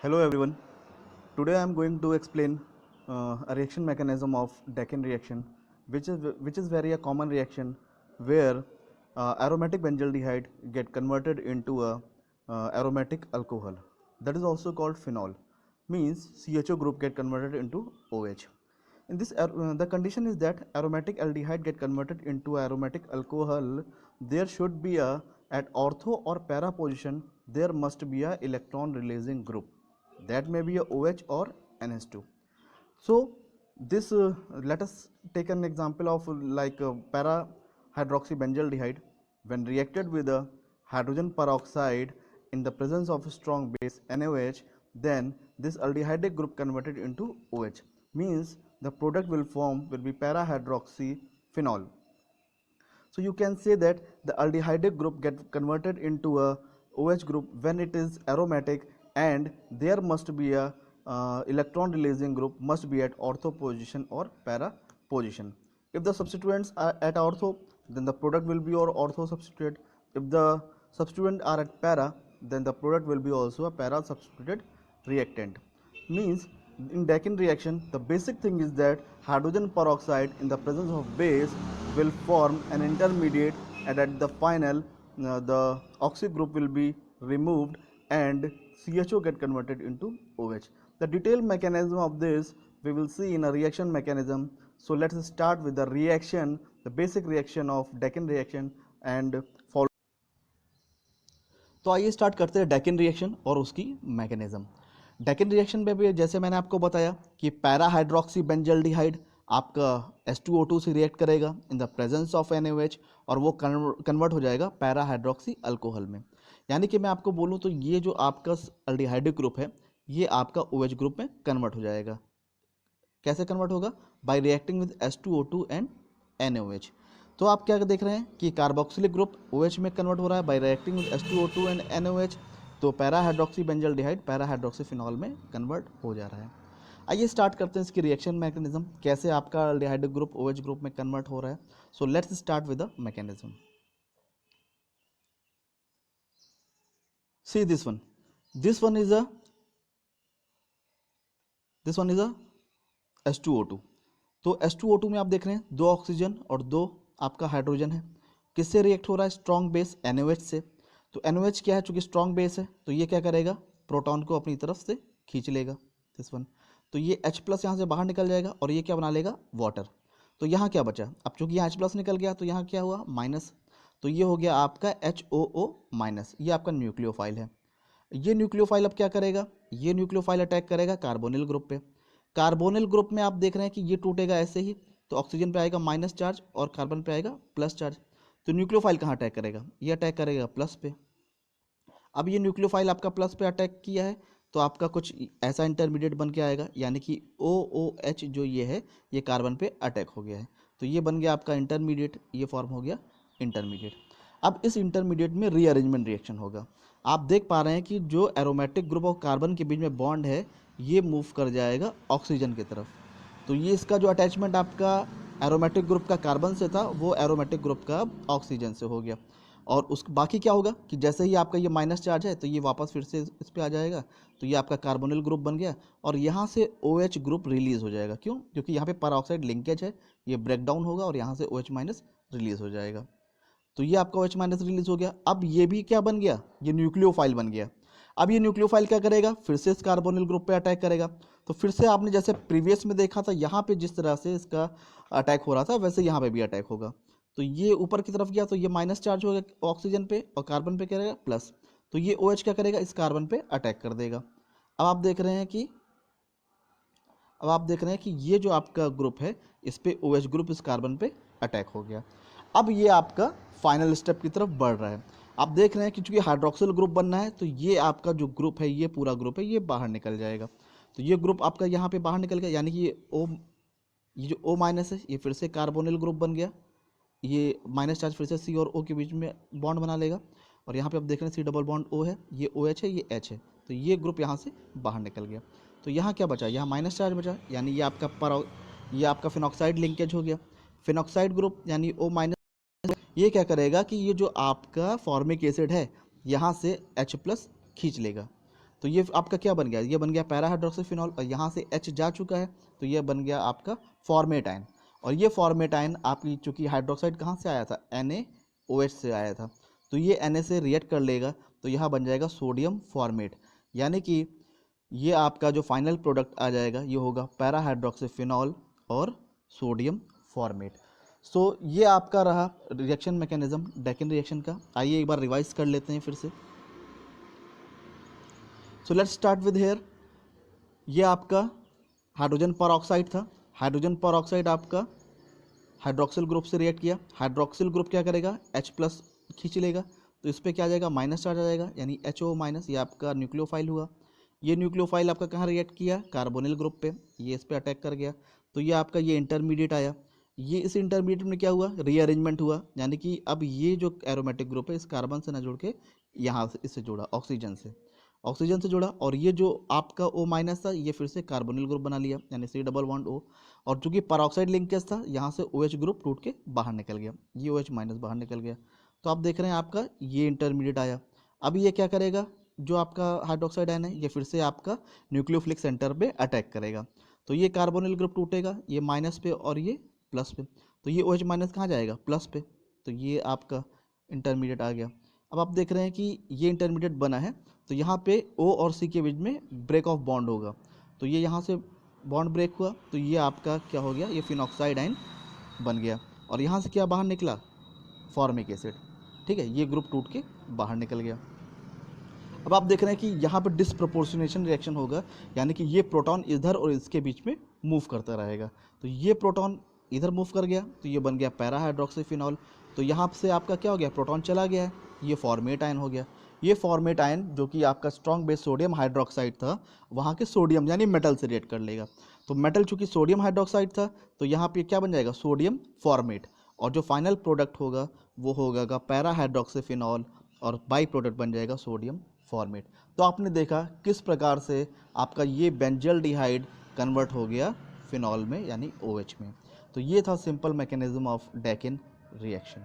Hello everyone. Today I am going to explain a reaction mechanism of Deakin reaction, which is very a common reaction where aromatic benzaldehyde get converted into a aromatic alcohol. That is also called phenol. Means CHO group get converted into OH. In this, the condition is that aromatic aldehyde get converted into aromatic alcohol. There should be a at ortho or para position. There must be a electron releasing group. That may be a OH or NH2. So this let us take an example of para hydroxybenzaldehyde when reacted with a hydrogen peroxide in the presence of a strong base NaOH, then this aldehydic group converted into OH, means the product will be para hydroxyphenol. So you can say that the aldehydic group get converted into a OH group when it is aromatic, and there must be a electron releasing group must be at ortho position or para position. If the substituents are at ortho, then the product will be your ortho substituted. If the substituents are at para, then the product will be also a para substituted reactant. Means in Deakin reaction, the basic thing is that hydrogen peroxide in the presence of base will form an intermediate, and at the final the oxy group will be removed and CHO get converted into OH. The detailed mechanism of this we will see in a reaction mechanism. So let's start with the reaction, the basic reaction of Deakin reaction and follow. तो आइए start करते हैं Deccan reaction और उसकी mechanism. Deccan reaction में भी जैसे मैंने आपको बताया कि पैरा हाइड्रोक्सी बेंजल्डिहाइड आपका H2O2 से रिएक्ट करेगा in the presence of NaOH और वो कन्वर्ट हो जाएगा पैरा हाइड्रोक्सी अल्कोहल में। यानी कि मैं आपको बोलूँ तो ये जो आपका अल्डिहाइडिक ग्रुप है ये आपका OH ग्रुप में कन्वर्ट हो जाएगा। कैसे कन्वर्ट होगा? Bye reacting with H2O2 and NaOH। तो आप क्या देख रहे हैं कि कार्बोक्सिलिक ग्रुप OH में कन्वर्ट हो रहा है bye reacting with H2O2 and NaOH, तो पैरा हाइड्रोक्सी बेंजल्डिहाइड पैरा हाइड्रोक्सीफिनॉल में कन्वर्ट हो जा रहा है। आइए स्टार्ट करते हैं इसकी रिएक्शन मैकेनिज्म, कैसे आपका अल्डिहाइडिक ग्रुप OH ग्रुप में कन्वर्ट हो रहा है। सो let's start with the mechanism. See this one is a H2O2। तो H2O2 में आप देख रहे हैं दो ऑक्सीजन और दो आपका हाइड्रोजन है। किससे रिएक्ट हो रहा है? स्ट्रॉन्ग बेस NaOH से। तो NaOH क्या है? चूंकि स्ट्रॉन्ग बेस है तो ये क्या करेगा? प्रोटॉन को अपनी तरफ से खींच लेगा दिस वन। तो ये H+ यहाँ से बाहर निकल जाएगा और ये क्या बना लेगा? वाटर। तो यहाँ क्या बचा? अब चूंकि यहाँ H+ निकल गया तो यहाँ क्या हुआ? माइनस। तो ये हो गया आपका HOO-। ये आपका न्यूक्लियोफाइल है। ये न्यूक्लियोफाइल अब क्या करेगा? ये न्यूक्लियोफाइल अटैक करेगा कार्बोनिल ग्रुप पे। कार्बोनिल ग्रुप में आप देख रहे हैं कि ये टूटेगा ऐसे ही, तो ऑक्सीजन पे आएगा माइनस चार्ज और कार्बन पे आएगा प्लस चार्ज। तो न्यूक्लियोफाइल कहाँ अटैक करेगा? ये अटैक करेगा प्लस पे। अब ये न्यूक्लियोफाइल आपका प्लस पे अटैक किया है तो आपका कुछ ऐसा इंटरमीडिएट बन के आएगा, यानी कि OOH जो ये है ये कार्बन पे अटैक हो गया है, तो ये बन गया आपका इंटरमीडिएट, ये फॉर्म हो गया इंटरमीडिएट। अब इस इंटरमीडिएट में रीअरेंजमेंट रिएक्शन होगा। आप देख पा रहे हैं कि जो एरोमेटिक ग्रुप और कार्बन के बीच में बॉन्ड है ये मूव कर जाएगा ऑक्सीजन की तरफ। तो ये इसका जो अटैचमेंट आपका एरोमेटिक ग्रुप का कार्बन से था वो एरोमेटिक ग्रुप का ऑक्सीजन से हो गया। और उस बाकी क्या होगा कि जैसे ही आपका ये माइनस चार्ज है तो ये वापस फिर से इस पे आ जाएगा, तो ये आपका कार्बोनिल ग्रुप बन गया और यहाँ से OH ग्रुप रिलीज हो जाएगा। क्यों? क्योंकि यहाँ पे पेरोक्साइड लिंकेज है, ये ब्रेक डाउन होगा और यहाँ से OH माइनस रिलीज हो जाएगा। तो ये आपका OH माइनस रिलीज हो गया। अब ये भी क्या बन गया? ये न्यूक्लियोफाइल बन गया। अब ये न्यूक्लियोफाइल क्या करेगा? फिर से इस कार्बोनिल ग्रुप पे अटैक करेगा। तो फिर से आपने जैसे प्रीवियस में देखा था यहाँ पे जिस तरह से इसका अटैक हो रहा था वैसे यहाँ पे भी अटैक होगा। तो ये ऊपर की तरफ गया तो ये माइनस चार्ज होगा ऑक्सीजन पे और कार्बन पे क्या करेगा? प्लस। तो ये OH क्या करेगा? इस कार्बन पे अटैक कर देगा। अब आप देख रहे हैं कि ये जो आपका ग्रुप है इस पे OH ग्रुप इस कार्बन पे अटैक हो गया। अब ये आपका फाइनल स्टेप की तरफ बढ़ रहा है। आप देख रहे हैं कि चूंकि हाइड्रोक्सिल ग्रुप बनना है तो ये आपका जो ग्रुप है ये पूरा ग्रुप है ये बाहर निकल जाएगा। तो ये ग्रुप आपका यहाँ पे बाहर निकल गया, यानी कि ये जो O माइनस है ये फिर से कार्बोनिल ग्रुप बन गया। ये माइनस चार्ज फिर से C और O के बीच में बॉन्ड बना लेगा और यहाँ पे आप देख रहे हैं C डबल बॉन्ड O है, ये OH है, ये H है, तो ये ग्रुप यहाँ से बाहर निकल गया। तो यहाँ क्या बचा? यहाँ माइनस चार्ज बचा, यानी ये आपका फिनॉक्साइड लिंकेज हो गया। फिनॉक्साइड ग्रुप यानी O माइनस ये क्या करेगा कि ये जो आपका फॉर्मिक एसिड है यहाँ से H+ खींच लेगा। तो ये आपका क्या बन गया, ये बन गया पैरा हाइड्रोक्सीफिनॉल, और यहाँ से H जा चुका है तो ये बन गया आपका फॉर्मेटाइन। और ये फॉर्मेटाइन आपकी चूँकि हाइड्रोक्साइड कहाँ से आया था, NaOH से आया था, तो ये Na से रिएक्ट कर लेगा तो यहाँ बन जाएगा सोडियम फॉर्मेट। यानी कि ये आपका जो फाइनल प्रोडक्ट आ जाएगा ये होगा पैरा हाइड्रोक्सीफिनॉल और सोडियम फॉर्मेट। सो ये आपका रहा रिएक्शन मैकेनिज्म डेकिन रिएक्शन का। आइए एक बार रिवाइज कर लेते हैं फिर से। So let's start with here. ये आपका हाइड्रोजन परऑक्साइड था, हाइड्रोजन परऑक्साइड आपका हाइड्रोक्सिल ग्रुप से रिएक्ट किया, हाइड्रोक्सिल ग्रुप क्या करेगा, H+ खींच लेगा, तो इस पर क्या आ जाएगा, माइनस चार्ज आ जाएगा, यानी HO-, ये आपका न्यूक्लियोफाइल हुआ। ये न्यूक्लियोफाइल आपका कहाँ रिएक्ट किया, कार्बोनिल ग्रुप पे, ये इस पर अटैक कर गया, तो ये आपका ये इंटरमीडिएट आया। ये इस इंटरमीडिएट में क्या हुआ, रीअरेंजमेंट हुआ, यानी कि अब ये जो एरोमेटिक ग्रुप है इस कार्बन से ना जुड़ के यहाँ से इससे जुड़ा, ऑक्सीजन से जुड़ा, और ये जो आपका O- था ये फिर से कार्बोनिल ग्रुप बना लिया, यानी C+O। और चूंकि परऑक्साइड लिंकेज था यहाँ से OH ग्रुप टूट के बाहर निकल गया, ये OH- बाहर निकल गया। तो आप देख रहे हैं आपका ये इंटरमीडिएट आया। अब ये क्या करेगा, जो आपका हाइड्रोक्साइड आयन है ये फिर से आपका न्यूक्लियोफिलिक सेंटर पे अटैक करेगा, तो ये कार्बोनिल ग्रुप टूटेगा, ये माइनस पे और ये प्लस पे, तो ये OH- कहाँ जाएगा, प्लस पे, तो ये आपका इंटरमीडिएट आ गया। अब आप देख रहे हैं कि ये इंटरमीडिएट बना है, तो यहाँ पे O और C के बीच में ब्रेक ऑफ बॉन्ड होगा, तो ये यहाँ से बॉन्ड ब्रेक हुआ, तो ये आपका क्या हो गया, ये फिनॉक्साइड आयन बन गया, और यहाँ से क्या बाहर निकला, फॉर्मिक एसिड। ठीक है, ये ग्रुप टूट के बाहर निकल गया। अब आप देख रहे हैं कि यहाँ पर डिसप्रोपोर्शनेशन रिएक्शन होगा, यानी कि ये प्रोटॉन इधर और इसके बीच में मूव करता रहेगा, तो ये प्रोटॉन इधर मूव कर गया तो ये बन गया पैरा हाइड्रोक्सीफिनॉल, तो यहाँ से आपका क्या हो गया, प्रोटॉन चला गया है, ये फॉर्मेट आयन हो गया। ये फॉर्मेट आयन जो कि आपका स्ट्रॉन्ग बेस सोडियम हाइड्रोक्साइड था, वहाँ के सोडियम यानी मेटल से रिएक्ट कर लेगा, तो मेटल चूँकि सोडियम हाइड्रोक्साइड था तो यहाँ पे क्या बन जाएगा, सोडियम फॉर्मेट, और जो फाइनल प्रोडक्ट होगा वो होगा पैरा हाइड्रोक्सीफिनॉल, और बाई प्रोडक्ट बन जाएगा सोडियम फॉर्मेट। तो आपने देखा किस प्रकार से आपका ये बेंजल्डिहाइड कन्वर्ट हो गया फिनॉल में यानी OH में। तो ये था simple mechanism of Deccan reaction.